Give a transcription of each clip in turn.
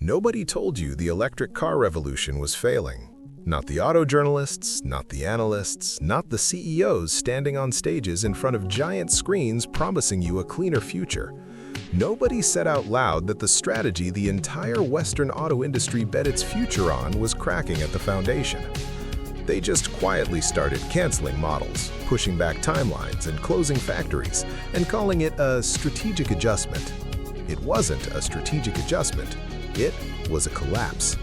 Nobody told you the electric car revolution was failing. Not the auto journalists, not the analysts, not the CEOs standing on stages in front of giant screens promising you a cleaner future. Nobody said out loud that the strategy the entire Western auto industry bet its future on was cracking at the foundation. They just quietly started canceling models, pushing back timelines, and closing factories, and calling it a strategic adjustment. It wasn't a strategic adjustment. It was a collapse.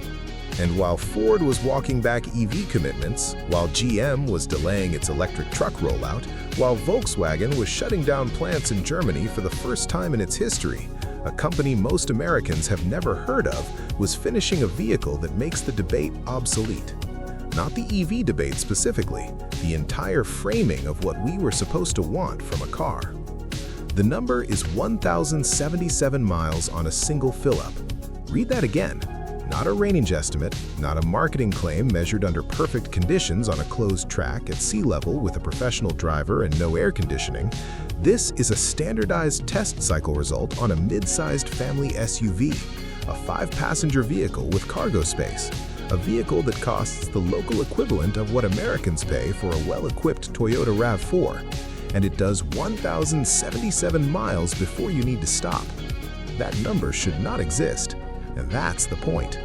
And while Ford was walking back EV commitments, while GM was delaying its electric truck rollout, while Volkswagen was shutting down plants in Germany for the first time in its history, a company most Americans have never heard of was finishing a vehicle that makes the debate obsolete. Not the EV debate specifically, the entire framing of what we were supposed to want from a car. The number is 1,077 miles on a single fill-up. Read that again. Not a range estimate, not a marketing claim measured under perfect conditions on a closed track at sea level with a professional driver and no air conditioning. This is a standardized test cycle result on a mid-sized family SUV, a 5-passenger vehicle with cargo space, a vehicle that costs the local equivalent of what Americans pay for a well-equipped Toyota RAV4, and it does 1,077 miles before you need to stop. That number should not exist. And that's the point.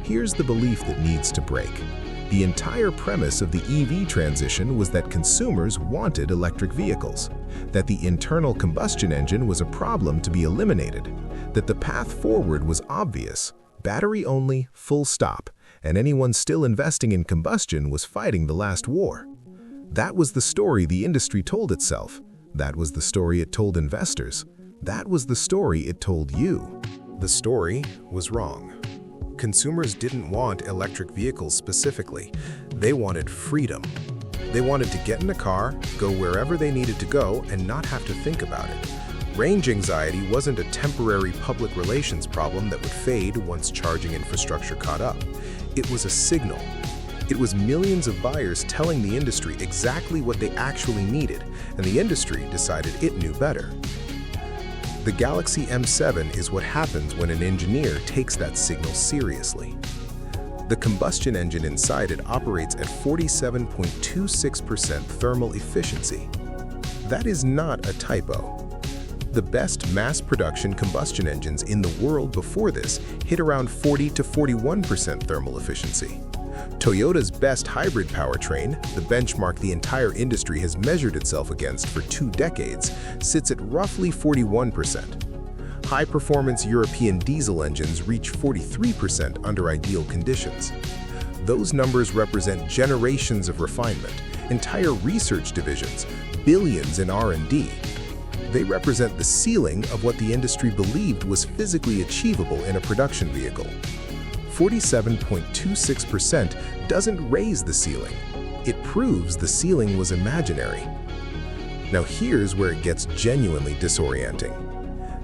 Here's the belief that needs to break. The entire premise of the EV transition was that consumers wanted electric vehicles, that the internal combustion engine was a problem to be eliminated, that the path forward was obvious, battery only, full stop, and anyone still investing in combustion was fighting the last war. That was the story the industry told itself. That was the story it told investors. That was the story it told you. The story was wrong. Consumers didn't want electric vehicles specifically. They wanted freedom. They wanted to get in a car, go wherever they needed to go, and not have to think about it. Range anxiety wasn't a temporary public relations problem that would fade once charging infrastructure caught up. It was a signal. It was millions of buyers telling the industry exactly what they actually needed, and the industry decided it knew better. The Galaxy M7 is what happens when an engineer takes that signal seriously. The combustion engine inside it operates at 47.26% thermal efficiency. That is not a typo. The best mass production combustion engines in the world before this hit around 40 to 41% thermal efficiency. Toyota's best hybrid powertrain, the benchmark the entire industry has measured itself against for 2 decades, sits at roughly 41%. High-performance European diesel engines reach 43% under ideal conditions. Those numbers represent generations of refinement, entire research divisions, billions in R&D. They represent the ceiling of what the industry believed was physically achievable in a production vehicle. 47.26% doesn't raise the ceiling. It proves the ceiling was imaginary. Now here's where it gets genuinely disorienting.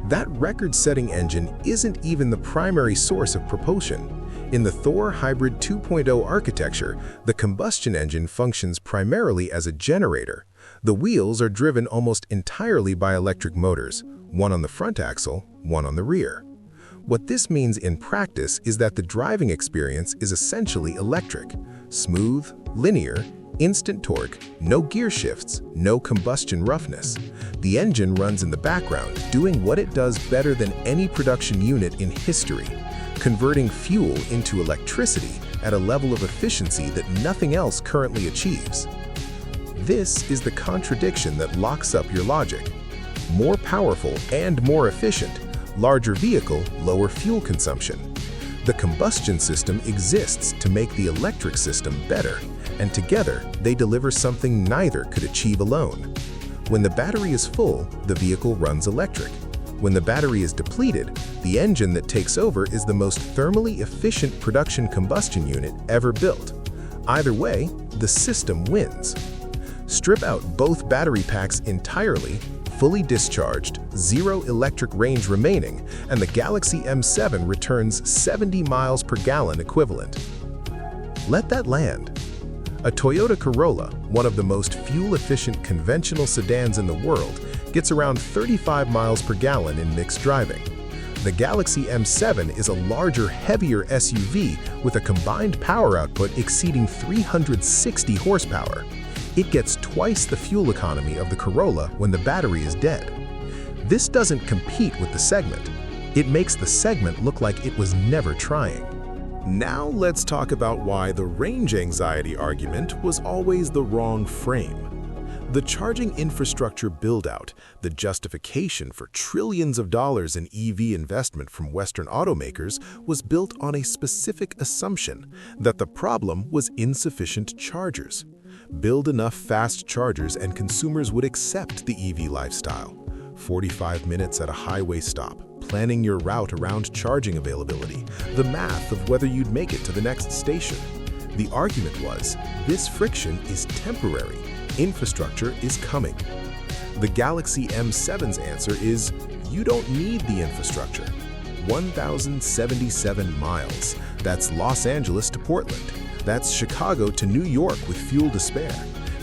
That record-setting engine isn't even the primary source of propulsion. In the Thor Hybrid 2.0 architecture, the combustion engine functions primarily as a generator. The wheels are driven almost entirely by electric motors, one on the front axle, one on the rear. What this means in practice is that the driving experience is essentially electric. Smooth, linear, instant torque, no gear shifts, no combustion roughness. The engine runs in the background, doing what it does better than any production unit in history, converting fuel into electricity at a level of efficiency that nothing else currently achieves. This is the contradiction that locks up your logic. More powerful and more efficient. Larger vehicle, lower fuel consumption. The combustion system exists to make the electric system better, and together they deliver something neither could achieve alone. When the battery is full, the vehicle runs electric. When the battery is depleted, the engine that takes over is the most thermally efficient production combustion unit ever built. Either way, the system wins. Strip out both battery packs entirely, fully discharged, 0 electric range remaining, and the Galaxy M7 returns 70 miles per gallon equivalent. Let that land. A Toyota Corolla, one of the most fuel-efficient conventional sedans in the world, gets around 35 miles per gallon in mixed driving. The Galaxy M7 is a larger, heavier SUV with a combined power output exceeding 360 horsepower. It gets twice the fuel economy of the Corolla when the battery is dead. This doesn't compete with the segment. It makes the segment look like it was never trying. Now let's talk about why the range anxiety argument was always the wrong frame. The charging infrastructure build-out, the justification for trillions of dollars in EV investment from Western automakers, was built on a specific assumption that the problem was insufficient chargers. Build enough fast chargers and consumers would accept the EV lifestyle. 45 minutes at a highway stop, planning your route around charging availability, the math of whether you'd make it to the next station. The argument was, this friction is temporary. Infrastructure is coming. The Galaxy M7's answer is, you don't need the infrastructure. 1,077 miles. That's Los Angeles to Portland. That's Chicago to New York with fuel to spare.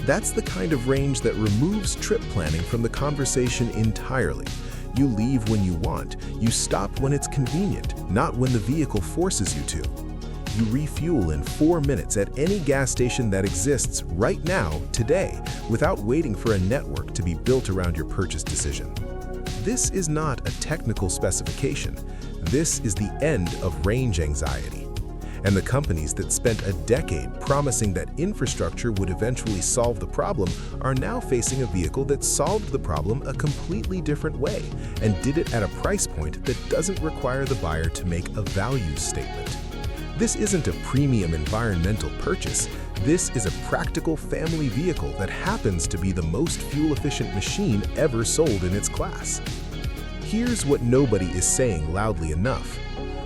That's the kind of range that removes trip planning from the conversation entirely. You leave when you want. You stop when it's convenient, not when the vehicle forces you to. You refuel in 4 minutes at any gas station that exists right now, today, without waiting for a network to be built around your purchase decision. This is not a technical specification. This is the end of range anxiety. And the companies that spent a decade promising that infrastructure would eventually solve the problem are now facing a vehicle that solved the problem a completely different way and did it at a price point that doesn't require the buyer to make a value statement. This isn't a premium environmental purchase. This is a practical family vehicle that happens to be the most fuel-efficient machine ever sold in its class. Here's what nobody is saying loudly enough.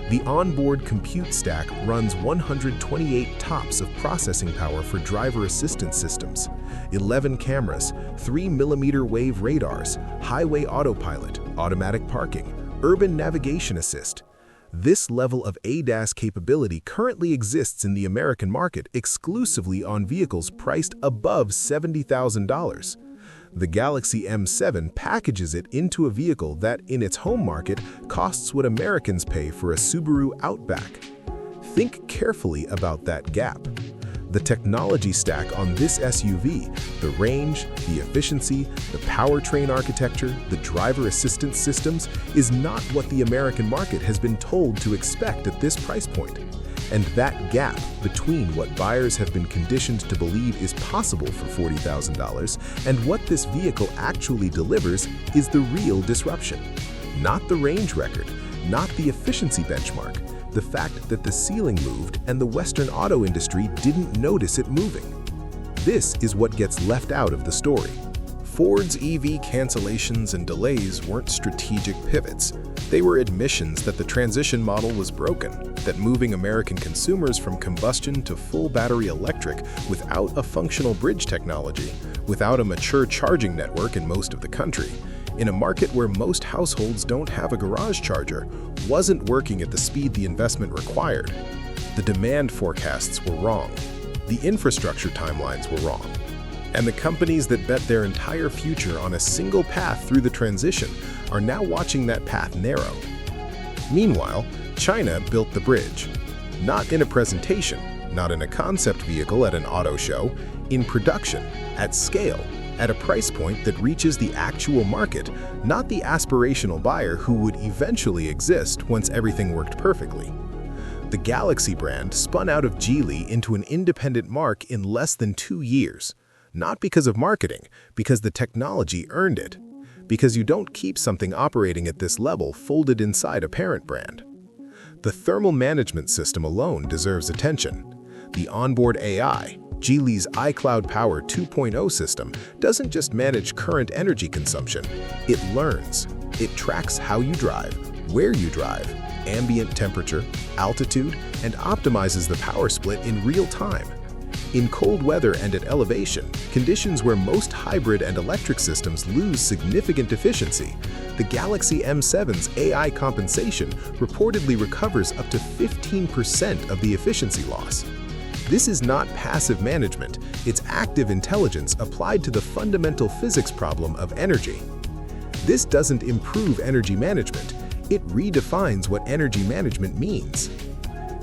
The onboard compute stack runs 128 TOPS of processing power for driver assistance systems, 11 cameras, 3mm wave radars, highway autopilot, automatic parking, urban navigation assist. This level of ADAS capability currently exists in the American market exclusively on vehicles priced above $70,000. The Galaxy M7 packages it into a vehicle that, in its home market, costs what Americans pay for a Subaru Outback. Think carefully about that gap. The technology stack on this SUV, the range, the efficiency, the powertrain architecture, the driver assistance systems, is not what the American market has been told to expect at this price point. And that gap between what buyers have been conditioned to believe is possible for $40,000 and what this vehicle actually delivers is the real disruption. Not the range record, not the efficiency benchmark, the fact that the ceiling moved and the Western auto industry didn't notice it moving. This is what gets left out of the story. Ford's EV cancellations and delays weren't strategic pivots. They were admissions that the transition model was broken, that moving American consumers from combustion to full battery electric without a functional bridge technology, without a mature charging network in most of the country, in a market where most households don't have a garage charger, wasn't working at the speed the investment required. The demand forecasts were wrong. The infrastructure timelines were wrong. And the companies that bet their entire future on a single path through the transition are now watching that path narrow. Meanwhile, China built the bridge. Not in a presentation, not in a concept vehicle at an auto show, in production, at scale, at a price point that reaches the actual market, not the aspirational buyer who would eventually exist once everything worked perfectly. The Galaxy brand spun out of Geely into an independent mark in less than 2 years. Not because of marketing, because the technology earned it. Because you don't keep something operating at this level folded inside a parent brand. The thermal management system alone deserves attention. The onboard AI, Geely's iCloud Power 2.0 system, doesn't just manage current energy consumption. It learns. It tracks how you drive, where you drive, ambient temperature, altitude, and optimizes the power split in real time. In cold weather and at elevation, conditions where most hybrid and electric systems lose significant efficiency, the Galaxy M7's AI compensation reportedly recovers up to 15% of the efficiency loss. This is not passive management, it's active intelligence applied to the fundamental physics problem of energy. This doesn't improve energy management, It redefines what energy management means.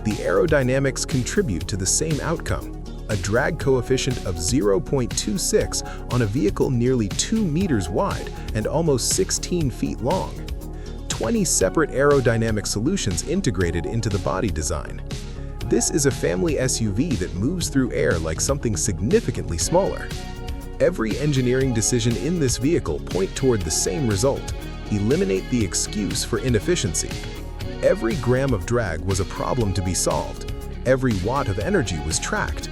The aerodynamics contribute to the same outcome, a drag coefficient of 0.26 on a vehicle nearly 2 meters wide and almost 16 feet long. 20 separate aerodynamic solutions integrated into the body design. This is a family SUV that moves through air like something significantly smaller. Every engineering decision in this vehicle point toward the same result: eliminate the excuse for inefficiency. Every gram of drag was a problem to be solved. Every watt of energy was tracked.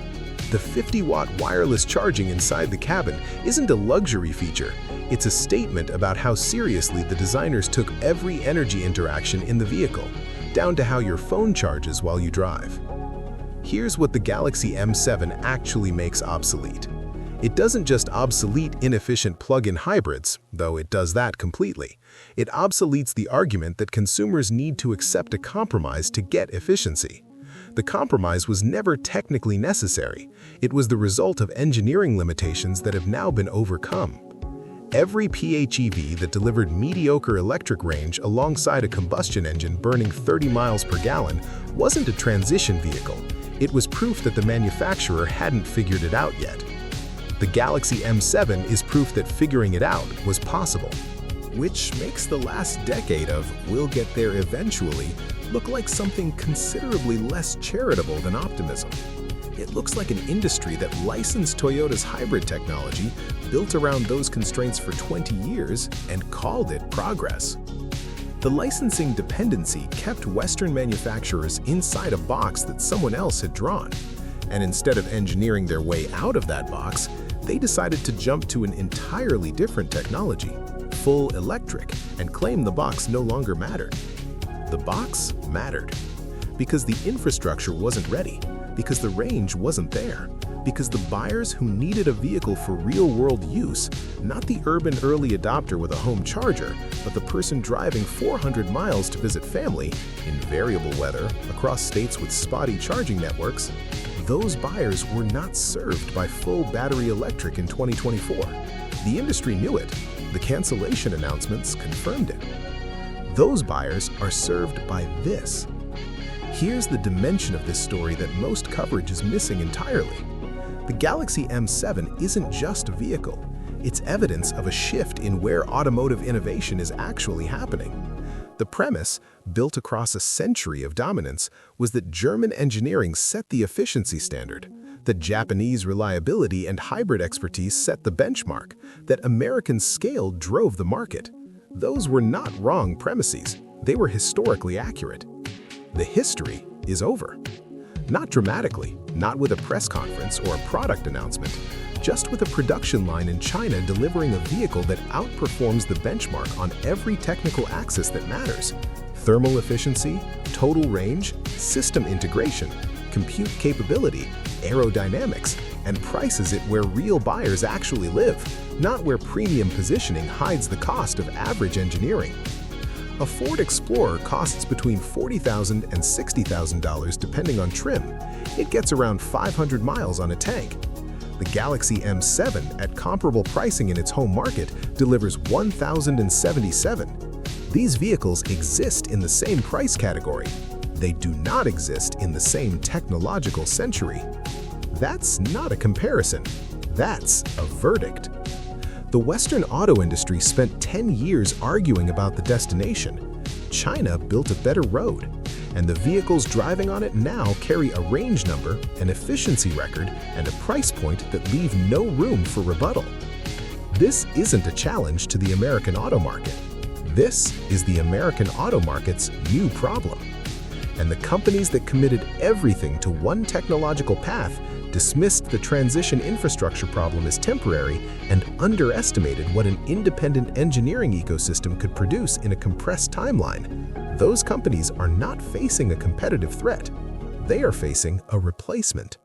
The 50-watt wireless charging inside the cabin isn't a luxury feature. It's a statement about how seriously the designers took every energy interaction in the vehicle, down to how your phone charges while you drive. Here's what the Galaxy M7 actually makes obsolete. It doesn't just obsolete inefficient plug-in hybrids, though it does that completely. It obsoletes the argument that consumers need to accept a compromise to get efficiency. The compromise was never technically necessary. It was the result of engineering limitations that have now been overcome. Every PHEV that delivered mediocre electric range alongside a combustion engine burning 30 miles per gallon wasn't a transition vehicle. It was proof that the manufacturer hadn't figured it out yet. The Galaxy M7 is proof that figuring it out was possible, which makes the last decade of "we'll get there eventually" look like something considerably less charitable than optimism. It looks like an industry that licensed Toyota's hybrid technology, built around those constraints for 20 years, and called it progress. The licensing dependency kept Western manufacturers inside a box that someone else had drawn, and instead of engineering their way out of that box, they decided to jump to an entirely different technology, full electric, and claim the box no longer mattered. The box mattered because the infrastructure wasn't ready, because the range wasn't there, because the buyers who needed a vehicle for real-world use, not the urban early adopter with a home charger, but the person driving 400 miles to visit family in variable weather across states with spotty charging networks, those buyers were not served by full battery electric in 2024. The industry knew it. The cancellation announcements confirmed it. Those buyers are served by this. Here's the dimension of this story that most coverage is missing entirely. The Galaxy M7 isn't just a vehicle. It's evidence of a shift in where automotive innovation is actually happening. The premise, built across a century of dominance, was that German engineering set the efficiency standard, that Japanese reliability and hybrid expertise set the benchmark, that American scale drove the market. Those were not wrong premises. They were historically accurate. The history is over. Not dramatically, not with a press conference or a product announcement, just with a production line in China delivering a vehicle that outperforms the benchmark on every technical axis that matters: thermal efficiency, total range, system integration, compute capability, aerodynamics, and prices it where real buyers actually live, not where premium positioning hides the cost of average engineering. A Ford Explorer costs between $40,000 and $60,000 depending on trim. It gets around 500 miles on a tank. The Galaxy M7, at comparable pricing in its home market, delivers 1,077. These vehicles exist in the same price category. They do not exist in the same technological century. That's not a comparison. That's a verdict. The Western auto industry spent 10 years arguing about the destination. China built a better road, and the vehicles driving on it now carry a range number, an efficiency record, and a price point that leave no room for rebuttal. This isn't a challenge to the American auto market. This is the American auto market's new problem. And the companies that committed everything to one technological path dismissed the transition infrastructure problem as temporary and underestimated what an independent engineering ecosystem could produce in a compressed timeline. Those companies are not facing a competitive threat. They are facing a replacement.